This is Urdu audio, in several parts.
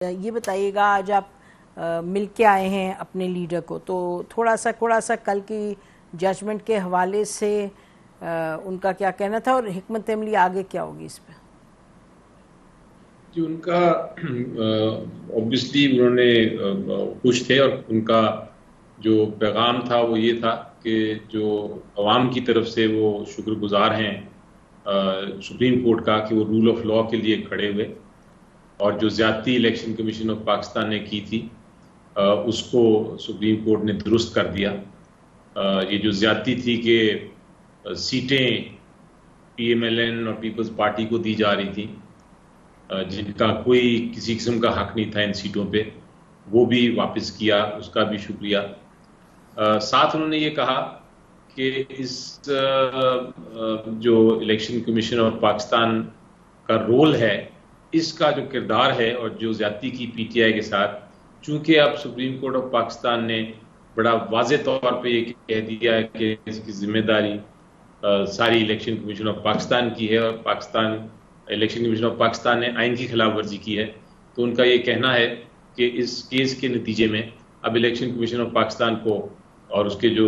یہ بتائیے گا آج آپ مل کے آئے ہیں اپنے لیڈر کو، تو تھوڑا سا کل کی ججمنٹ کے حوالے سے ان کا کیا کہنا تھا اور حکمت عملی آگے کیا ہوگی اس پہ؟ جی ان کا اوبویسلی انہوں نے خوش تھے، اور ان کا جو پیغام تھا وہ یہ تھا کہ جو عوام کی طرف سے وہ شکر گزار ہیں سپریم کورٹ کا کہ وہ رول آف لاء کے لیے کھڑے ہوئے، اور جو زیادتی الیکشن کمیشن آف پاکستان نے کی تھی اس کو سپریم کورٹ نے درست کر دیا۔ یہ جو زیادتی تھی کہ سیٹیں پی ایم ایل این اور پیپلز پارٹی کو دی جا رہی تھیں، جن کا کوئی کسی قسم کا حق نہیں تھا ان سیٹوں پہ، وہ بھی واپس کیا، اس کا بھی شکریہ۔ ساتھ انہوں نے یہ کہا کہ اس جو الیکشن کمیشن آف پاکستان کا رول ہے، اس کا جو کردار ہے اور جو زیادتی کی پی ٹی آئی کے ساتھ، چونکہ اب سپریم کورٹ آف پاکستان نے بڑا واضح طور پہ یہ کہہ دیا ہے کہ اس کی ذمہ داری ساری الیکشن کمیشن آف پاکستان کی ہے، اور الیکشن کمیشن آف پاکستان نے آئین کی خلاف ورزی کی ہے، تو ان کا یہ کہنا ہے کہ اس کیس کے نتیجے میں اب الیکشن کمیشن آف پاکستان کو اور اس کے جو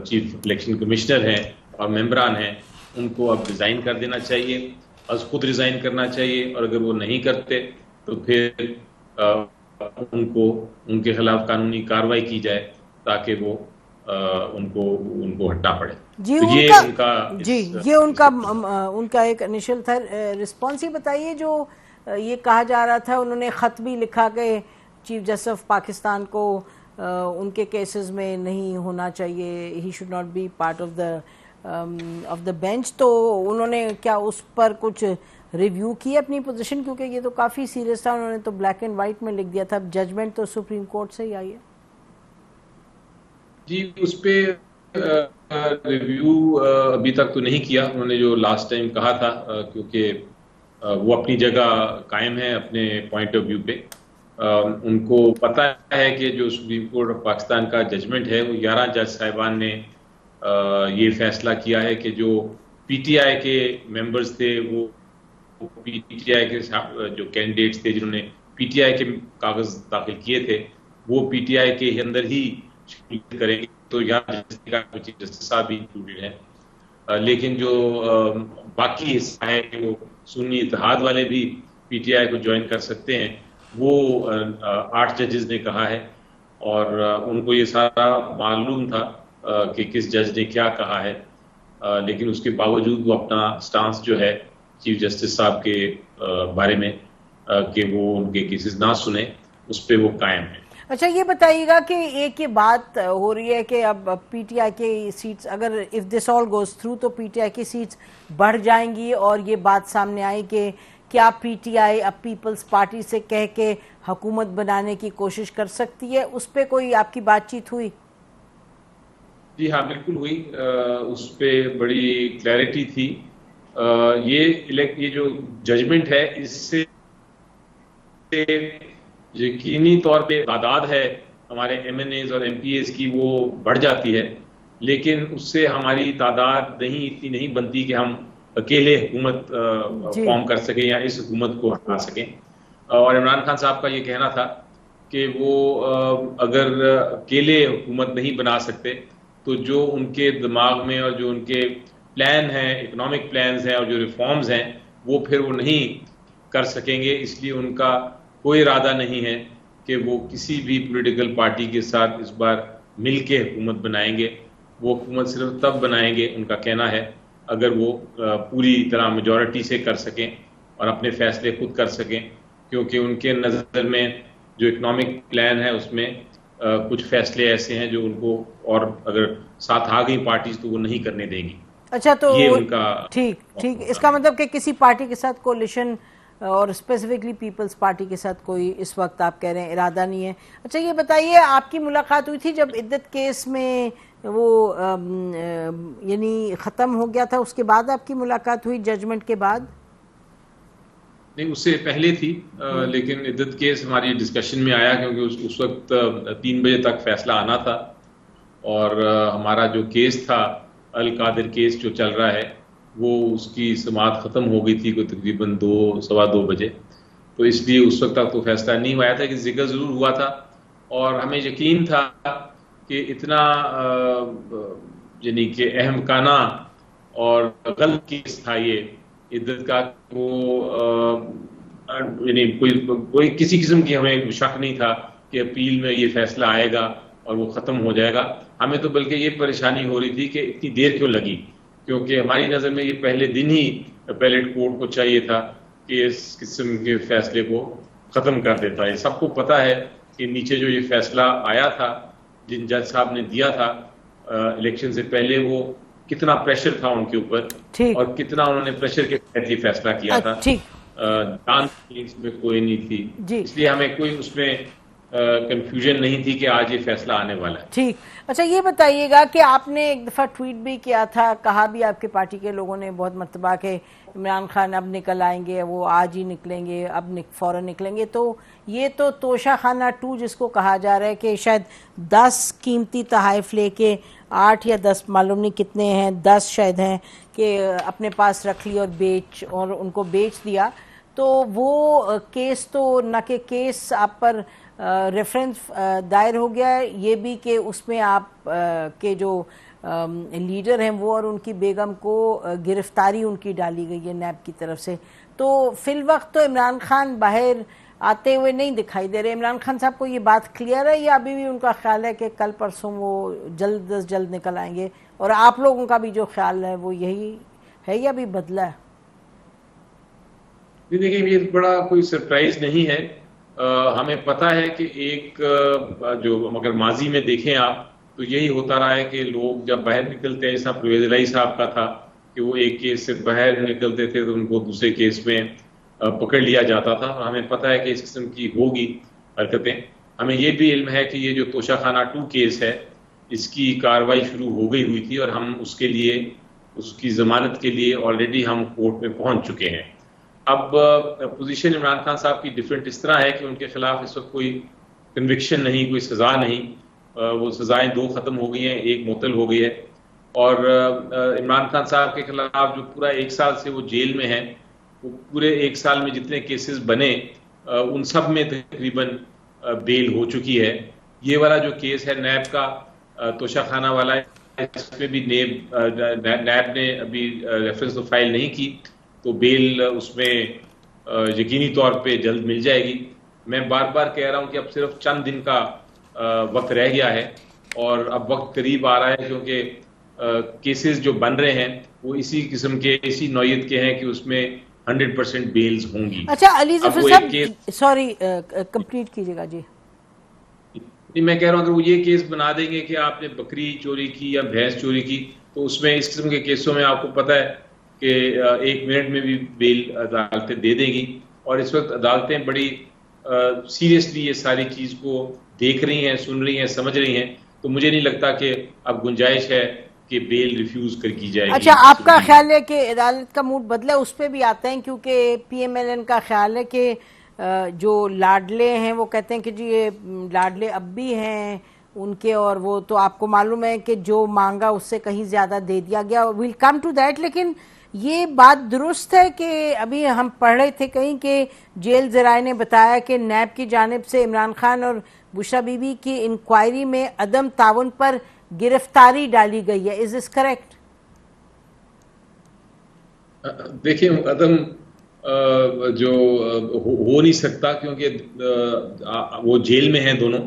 چیف الیکشن کمشنر ہیں اور ممبران ہیں ان کو اب ریزائن کر دینا چاہیے، از خود ریزائن کرنا چاہیے، اور اگر وہ نہیں کرتے تو پھر ان کے خلاف قانونی کارروائی کی جائے تاکہ وہ ان کو ہٹنا پڑے۔ جی تو یہ ان کا ایک انیشل تھا رسپانس۔ یہ بتائیے، جو یہ کہا جا رہا تھا، انہوں نے خط بھی لکھا کہ چیف جسٹس آف پاکستان کو ان کے کیسز میں نہیں ہونا چاہیے، he should not be part of the bench, تو انہوں نے کیا اس پر کچھ ریویو کی اپنی پوزیشن؟ کیونکہ یہ تو کافی سیریس تھا، انہوں نے تو بلیک اینڈ وائٹ میں لکھ دیا تھا، ججمنٹ تو سپریم کورٹ سے ہی آئی ہے۔ جی اس پہ ریویو ابھی تک تو نہیں کیا انہوں نے، جو لاسٹ ٹائم کہا تھا، کیونکہ وہ اپنی جگہ قائم ہے اپنے پوائنٹ آف ویو پہ۔ ان کو پتہ ہے کہ جو سپریم کورٹ آف پاکستان کا ججمنٹ ہے وہ 11 جج صاحبان نے یہ فیصلہ کیا ہے کہ جو پی ٹی آئی کے ممبرز تھے، وہ پی ٹی آئی کے جو کینڈیڈیٹس تھے جنہوں نے پی ٹی آئی کے کاغذ داخل کیے تھے، وہ پی ٹی آئی کے اندر ہی شمولیت کریں گے، تو یہاں چیف جسٹس صاحب بھی انکلوڈیڈ ہیں۔ لیکن جو باقی حصہ ہے کہ وہ سنی اتحاد والے بھی پی ٹی آئی کو جوائن کر سکتے ہیں، وہ 8 ججز نے کہا ہے، اور ان کو یہ سارا معلوم تھا کہ کس جج نے کیا کہا ہے، لیکن اس کے باوجود وہ اپنا سٹانس جو ہے چیف جسٹس صاحب کے بارے میں کہ وہ ان کے کیسز نہ سنیں، اس پہ وہ قائم ہیں۔ اچھا یہ بتائیے گا کہ ایک یہ بات ہو رہی ہے کہ اب پی ٹی آئی کی سیٹس، اگر if this all goes through, تو پی ٹی آئی کی سیٹس بڑھ جائیں گی، اور یہ بات سامنے آئی کہ کیا پی ٹی آئی اب پیپلز پارٹی سے کہہ کے حکومت بنانے کی کوشش کر سکتی ہے؟ اس پہ کوئی آپ کی بات چیت ہوئی؟ جی ہاں بالکل ہوئی، اس پہ بڑی کلیئرٹی تھی۔ یہ جو ججمنٹ ہے اس سے یقینی طور پہ تعداد ہے ہمارے ایم این ایز اور ایم پی ایز کی وہ بڑھ جاتی ہے، لیکن اس سے ہماری تعداد اتنی نہیں بنتی کہ ہم اکیلے حکومت فارم کر سکیں یا اس حکومت کو ہٹا سکیں۔ اور عمران خان صاحب کا یہ کہنا تھا کہ وہ اگر اکیلے حکومت نہیں بنا سکتے تو جو ان کے دماغ میں اور جو ان کے پلان ہیں، اکنامک پلانز ہیں اور جو ریفارمز ہیں، وہ پھر وہ نہیں کر سکیں گے، اس لیے ان کا کوئی ارادہ نہیں ہے کہ وہ کسی بھی پولیٹیکل پارٹی کے ساتھ اس بار مل کے حکومت بنائیں گے۔ وہ حکومت صرف تب بنائیں گے، ان کا کہنا ہے، اگر وہ پوری طرح میجورٹی سے کر سکیں اور اپنے فیصلے خود کر سکیں، کیونکہ ان کے نظر میں جو اکنامک پلان ہے اس میں کچھ فیصلے ایسے ہیں جو ان کو، اور اگر ساتھ آ گئی پارٹیز تو وہ نہیں کرنے دیں گی۔ اچھا تو یہ ان کا ٹھیک، اس کا مطلب کہ کسی پارٹی کے ساتھ کولیشن اور اسپیسیفکلی پیپلز پارٹی کے ساتھ کوئی اس وقت آپ کہہ رہے ہیں ارادہ نہیں ہے۔ اچھا یہ بتائیے، آپ کی ملاقات ہوئی تھی جب عدت کیس میں وہ یعنی ختم ہو گیا تھا، اس کے بعد آپ کی ملاقات ہوئی ججمنٹ کے بعد؟ نہیں، اس سے پہلے تھی، لیکن عدت کیس ہماری ڈسکشن میں آیا کیونکہ اس وقت 3 بجے تک فیصلہ آنا تھا، اور ہمارا جو کیس تھا القادر کیس جو چل رہا ہے، وہ اس کی سماعت ختم ہو گئی تھی کوئی تقریباً 2 سوا 2 بجے، تو اس لیے اس وقت تک تو فیصلہ نہیں ہوا تھا، کہ ذکر ضرور ہوا تھا اور ہمیں یقین تھا کہ اتنا یعنی کہ اہم کانا اور غلط کیس تھا یہ عدت کا، وہ یعنی کوئی کسی قسم کی ہمیں شک نہیں تھا کہ اپیل میں یہ فیصلہ آئے گا اور وہ ختم ہو جائے گا. ہمیں تو بلکہ یہ پریشانی ہو رہی تھی کہ اتنی دیر کیوں لگی، کیونکہ ہماری نظر میں یہ پہلے دن ہی اپیلیٹ کورٹ کو چاہیے تھا کہ اس قسم کے فیصلے کو ختم کر دیتا ہے. سب کو پتہ ہے کہ نیچے جو یہ فیصلہ آیا تھا جن جج صاحب نے دیا تھا الیکشن سے پہلے، وہ کتنا پریشر تھا ان کے اوپر اور کتنا انہوں نے پریشر کے تحت یہ فیصلہ کیا تھا. جان اس میں کوئی نہیں تھی، اس لیے ہمیں کوئی اس میں کنفیوژن نہیں تھی کہ آج یہ فیصلہ آنے والا ہے. ٹھیک. اچھا یہ بتائیے گا کہ آپ نے ایک دفعہ ٹویٹ بھی کیا تھا، کہا بھی آپ کے پارٹی کے لوگوں نے بہت مرتبہ کہ عمران خان اب نکل آئیں گے، وہ آج ہی نکلیں گے، اب فوراً نکلیں گے. تو یہ تو توشہ خانہ 2 جس کو کہا جا رہا ہے کہ شاید 10 قیمتی تحائف لے کے 8 یا 10 معلوم نہیں کتنے ہیں، 10 شاید ہیں کہ اپنے پاس رکھ لی اور ان کو بیچ دیا. تو وہ کیس تو نہ کہ کیس آپ پر ریفرنس دائر ہو گیا ہے، یہ بھی کہ اس میں آپ کے جو لیڈر ہیں وہ اور ان کی بیگم کو گرفتاری ان کی ڈالی گئی ہے نیب کی طرف سے. تو فی الوقت تو عمران خان باہر آتے ہوئے نہیں دکھائی دے رہے. عمران خان صاحب کو یہ بات کلیئر ہے یا ابھی بھی ان کا خیال ہے کہ کل پرسوں وہ جلد از جلد نکل آئیں گے، اور آپ لوگوں کا بھی جو خیال ہے وہ یہی ہے یا بھی بدلا ہے؟ دیکھیں یہ بڑا کوئی سرپرائز نہیں ہے. ہمیں پتہ ہے کہ ایک جو مگر ماضی میں دیکھیں آپ تو یہی ہوتا رہا ہے کہ لوگ جب باہر نکلتے ہیں، جیسا پرویز الہی صاحب کا تھا کہ وہ ایک کیس سے باہر نکلتے تھے تو ان کو دوسرے کیس میں پکڑ لیا جاتا تھا. اور ہمیں پتہ ہے کہ اس قسم کی ہوگی حرکتیں. ہمیں یہ بھی علم ہے کہ یہ جو توشہ خانہ 2 کیس ہے اس کی کارروائی شروع ہو گئی ہوئی تھی اور ہم اس کے لیے اس کی ضمانت کے لیے آلریڈی ہم کورٹ میں پہنچ چکے ہیں. اب پوزیشن عمران خان صاحب کی ڈیفرنٹ اس طرح ہے کہ ان کے خلاف اس وقت کوئی کنوکشن نہیں، کوئی سزا نہیں. وہ سزائیں 2 ختم ہو گئی ہیں، 1 معطل ہو گئی ہے. اور عمران خان صاحب کے خلاف جو پورا 1 سال سے وہ جیل میں ہیں، وہ پورے 1 سال میں جتنے کیسز بنے ان سب میں تقریباً بیل ہو چکی ہے. یہ والا جو کیس ہے نیب کا توشہ خانہ والا ہے، اس میں بھی نیب نے ابھی ریفرنس تو فائل نہیں کی، تو بیل اس میں یقینی طور پہ جلد مل جائے گی. میں بار بار کہہ رہا ہوں کہ اب صرف چند دن کا وقت رہ گیا ہے اور اب وقت قریب آ رہا ہے، کیونکہ کیسز جو بن رہے ہیں وہ اسی قسم کے، اسی نوعیت کے ہیں کہ اس میں 100% بیلز ہوں گی. اچھا علی ظفر صاحب سوری کمپلیٹ کیجیے گا. جی میں کہہ رہا ہوں اگر وہ یہ کیس بنا دیں گے کہ آپ نے بکری چوری کی یا بھینس چوری کی، تو اس میں اس قسم کے کیسوں میں آپ کو پتہ ہے کہ 1 منٹ میں بھی بیل عدالتیں دے دیں گی. اور اس وقت عدالتیں بڑی سیریسلی یہ ساری چیز کو دیکھ رہی ہیں، سن رہی ہیں، سمجھ رہی ہیں. تو مجھے نہیں لگتا کہ اب گنجائش ہے کہ بیل ریفیوز کر کی جائے گی. اچھا آپ کا خیال ہے کہ عدالت کا موڈ بدلا؟ اس پہ بھی آتے ہیں کیونکہ پی ایم ایل این کا خیال ہے کہ جو لاڈلے ہیں وہ کہتے ہیں کہ جی یہ لاڈلے اب بھی ہیں ان کے، اور وہ تو آپ کو معلوم ہے کہ جو مانگا اس سے کہیں زیادہ دے دیا گیا. We'll come to that. لیکن یہ بات درست ہے کہ ابھی ہم پڑھ رہے تھے کہیں کہ جیل ذرائع نے بتایا کہ نیب کی جانب سے عمران خان اور بشرا بی بی کی انکوائری میں عدم تعاون پر گرفتاری ڈالی گئی ہے. از دس کریکٹ؟ دیکھیں عدم جو ہو نہیں سکتا، کیونکہ وہ جیل میں ہیں دونوں.